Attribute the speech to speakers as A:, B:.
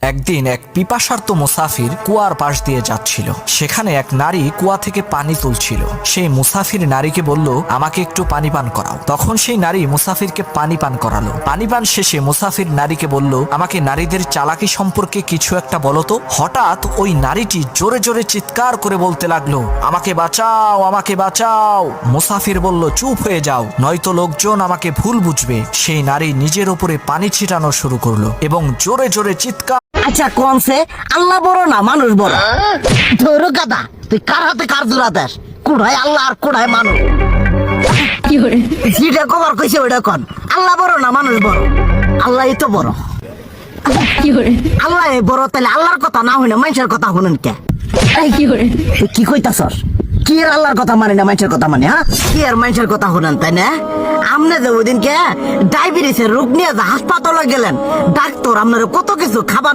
A: একদিন এক পিপাসার্ত মুসাফির কুয়ার পাশ দিয়ে যাচ্ছিল। সেখানে এক নারী কুয়া থেকে পানি তুলছিল। সেই মুসাফির নারীকে বলল, আমাকে একটু পানি পান করাও। তখন সেই নারী মুসাফিরকে পানি পান করালো। পানি পান শেষে মুসাফির নারীকে বলল, আমাকে নারীদের চালাকি সম্পর্কে কিছু একটা বলো তো। হঠাৎ ওই নারীটি জোরে জোরে চিৎকার করে বলতে লাগলো, আমাকে বাঁচাও, আমাকে বাঁচাও। মুসাফির বলল, চুপ হয়ে যাও, নয়তো লোকজন আমাকে ভুল বুঝবে। সেই নারী নিজের উপরে পানি ছিটানো শুরু করলো এবং জোরে জোরে চিৎকার।
B: আচ্ছা কোনছে আল্লাহ বড় না মানুষ বড়? ধরো গাদা, তুই কার হাতে কার জোড়া দেশ? কুড়াই আল্লাহ আর কুড়াই মানুষ। যেটা কবার কইছে ওইটা কন। আল্লাহ বড় না মানুষ বড়? আল্লাহই তো বড়। আল্লাহ বড়, তাহলে আল্লাহর কথা না হইনা মানুষের কথা শুনেন কে? তুই কি কইতাছস? কি আর আল্লাহর কথা মানে না মানুষের কথা মানে? হ্যাঁ, কি আর মানুষের কথা শুনেন, তাই না? আমনে যে ওই দিনকে ডায়াবেটিসের রোগ নিয়ে হাসপাতালে গেলেন, ডাক্তার আপনার কত কিছু খাবার